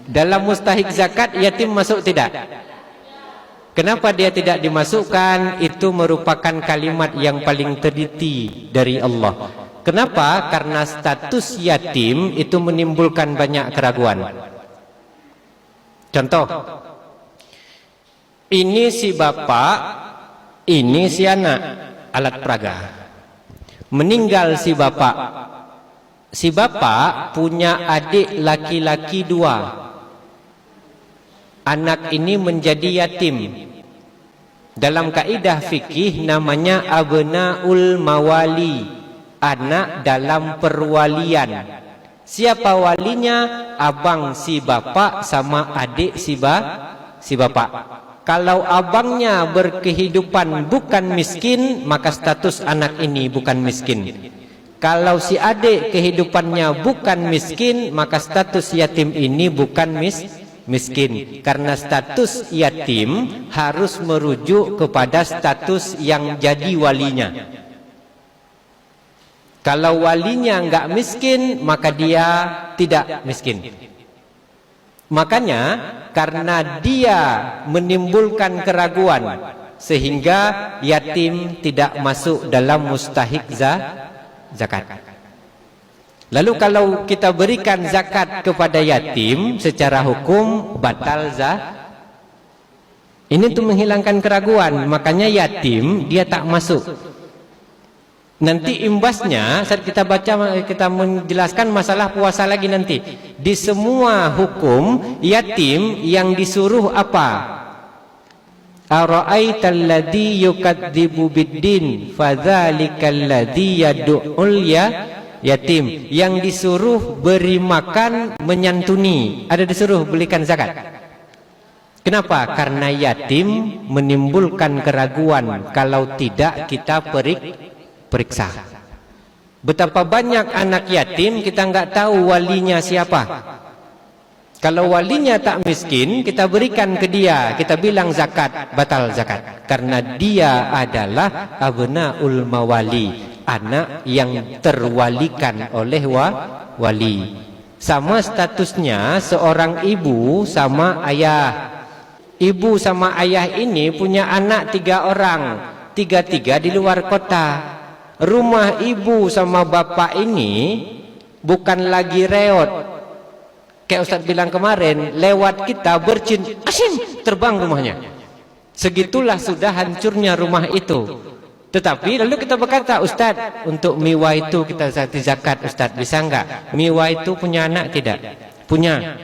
Dalam mustahik zakat yatim masuk tidak? Kenapa dia tidak dimasukkan? Itu merupakan kalimat yang paling teliti dari Allah. Kenapa? Karena status yatim itu menimbulkan banyak keraguan. Contoh, ini si bapak, ini si anak, alat peraga. Meninggal si bapak. Si bapak punya adik laki-laki 2. Anak ini menjadi yatim. Dalam kaidah fikih namanya abnaul mawali, anak dalam perwalian. Siapa walinya? Abang si bapak sama adik si bapak. Kalau abangnya berkehidupan bukan miskin, maka status anak ini bukan miskin. Kalau si adik kehidupannya bukan miskin, maka status yatim ini bukan miskin. Karena status yatim harus merujuk kepada status yang jadi walinya. Kalau walinya enggak miskin, maka dia tidak miskin. Makanya karena dia menimbulkan keraguan, sehingga yatim tidak masuk dalam mustahik zakat. Lalu kalau kita berikan zakat kepada yatim, secara hukum batal ini untuk menghilangkan keraguan. Makanya yatim dia tak masuk. Nanti imbasnya saat kita baca, kita menjelaskan masalah puasa lagi nanti. Di semua hukum yatim yang disuruh apa? Ara'aital ladzi yukadzibu biddin fadzalikal ladzi yad'ul yatim. Yang disuruh beri makan, menyantuni. Ada disuruh belikan zakat. Kenapa? Karena yatim menimbulkan keraguan. Kalau tidak kita periksa. Betapa banyak anak yatim kita enggak tahu walinya siapa. Kalau walinya tak miskin, kita berikan ke dia, kita bilang zakat, batal zakat. Karena dia adalah abnaul mawali, anak yang terwalikan oleh wali. Sama statusnya seorang ibu sama ayah. Ibu sama ayah ini punya anak 3 orang, 3-3 di luar kota. Rumah ibu sama bapak ini bukan lagi reot. Kayak Ustadz bilang kemarin, lewat kita bercin, asim, terbang rumahnya. Segitulah sudah hancurnya rumah itu. Tetapi lalu kita berkata, Ustadz, untuk miwa itu kita zakat, Ustadz, bisa enggak? Miwa itu punya anak tidak? Punya.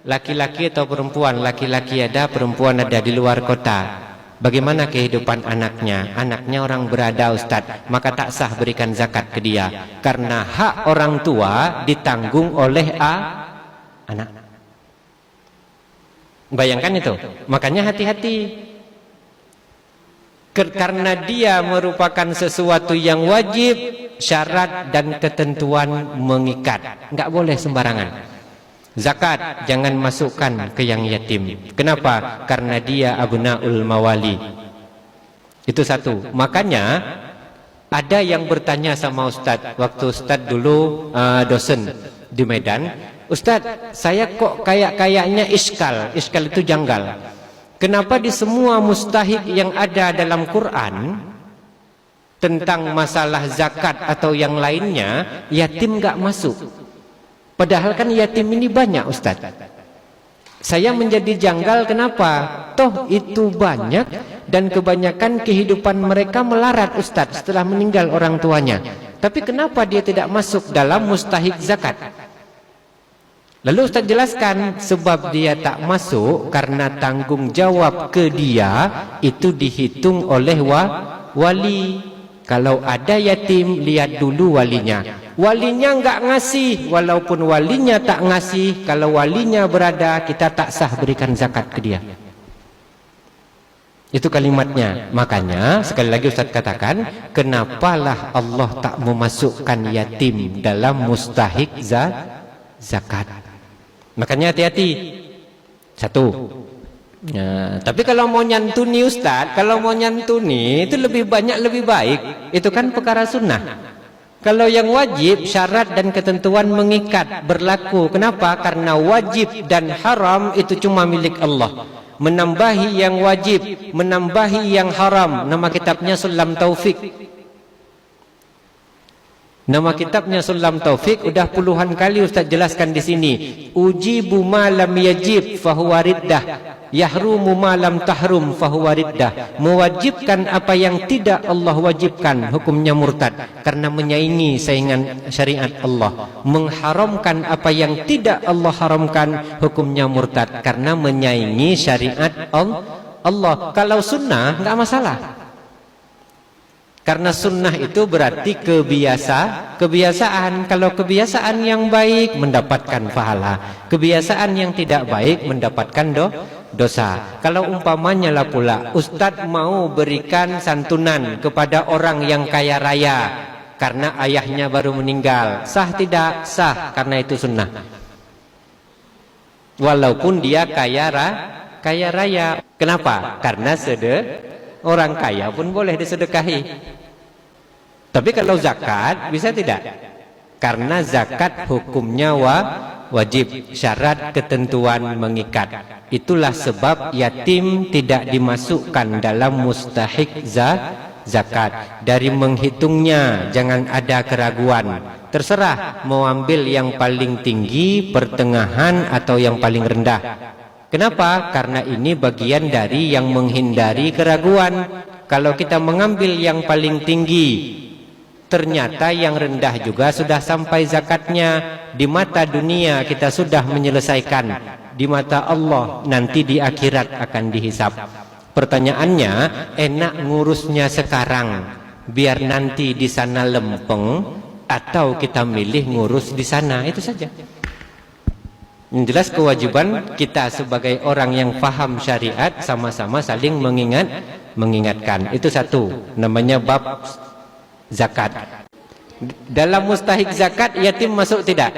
Laki-laki atau perempuan? Laki-laki ada, perempuan ada di luar kota. Bagaimana kehidupan anaknya? Anaknya orang berada, Ustadz, maka tak sah berikan zakat ke dia. Karena hak orang tua ditanggung oleh anak. Bayangkan itu. Makanya hati-hati. Karena dia merupakan sesuatu yang wajib, syarat dan ketentuan mengikat. Enggak boleh sembarangan. Zakat jangan masukkan ke yang yatim. Kenapa? Karena dia abnaul mawali. Itu satu. Makanya ada yang bertanya sama Ustadz. Waktu Ustadz dulu dosen di Medan, Ustadz, saya kok kayaknya iskal itu janggal. Kenapa di semua mustahik yang ada dalam Quran tentang masalah zakat atau yang lainnya, yatim gak masuk? Padahal kan yatim ini banyak, Ustadz. Saya menjadi janggal, kenapa? Toh itu banyak dan kebanyakan kehidupan mereka melarat, Ustadz, setelah meninggal orang tuanya. Tapi kenapa dia tidak masuk dalam mustahik zakat? Lalu Ustaz jelaskan, sebab dia tak masuk karena tanggung jawab ke dia itu dihitung oleh wali. Kalau ada yatim, lihat dulu walinya. Walinya enggak ngasih, walaupun walinya tak ngasih, kalau walinya berada, kita tak sah berikan zakat ke dia. Itu kalimatnya. Makanya sekali lagi Ustaz katakan, kenapalah Allah tak memasukkan yatim dalam mustahik zakat. Makanya hati-hati. Satu. Ya, tapi kalau mau nyantuni Ustaz, kalau mau nyantuni itu lebih banyak lebih baik. Itu kan perkara sunnah. Kalau yang wajib, syarat dan ketentuan mengikat, berlaku. Kenapa? Karena wajib dan haram itu cuma milik Allah. Menambahi yang wajib, menambahi yang haram. Nama kitabnya Sulam Taufik. Nama kitabnya Sulam Taufik, udah puluhan kali Ustaz jelaskan di sini. Ujibu ma lam yajib fahuwa riddah. Yahrumu ma lam tahrum fahuwa riddah. Mewajibkan apa yang tidak Allah wajibkan, hukumnya murtad karena menyaingi saingan syariat Allah. Mengharamkan apa yang tidak Allah haramkan, hukumnya murtad karena menyaingi syariat Allah. Kalau sunnah enggak masalah. Karena sunnah itu berarti kebiasaan. Kalau kebiasaan yang baik mendapatkan pahala, kebiasaan yang tidak baik mendapatkan dosa. Kalau umpamanya lah pula Ustadz mau berikan santunan kepada orang yang kaya raya karena ayahnya baru meninggal, sah tidak? Sah, karena itu sunnah. Walaupun dia kaya raya. Kenapa? Karena orang kaya pun boleh disedekahi. Tapi kalau zakat bisa tidak? Karena zakat hukumnya wajib, syarat ketentuan mengikat. Itulah sebab yatim tidak dimasukkan dalam mustahik zakat. Dari menghitungnya jangan ada keraguan. Terserah mau ambil yang paling tinggi, pertengahan atau yang paling rendah. Kenapa? Karena ini bagian dari yang menghindari keraguan. Kalau kita mengambil yang paling tinggi, ternyata yang rendah juga sudah sampai zakatnya. Di mata dunia kita sudah menyelesaikan, di mata Allah nanti di akhirat akan dihisap. Pertanyaannya, enak ngurusnya sekarang biar nanti di sana lempeng, atau kita milih ngurus di sana? Itu saja. Yang jelas kewajiban kita sebagai orang yang paham syariat sama-sama saling mengingatkan. Itu satu, namanya bab zakat. Dalam mustahik zakat yatim masuk tidak?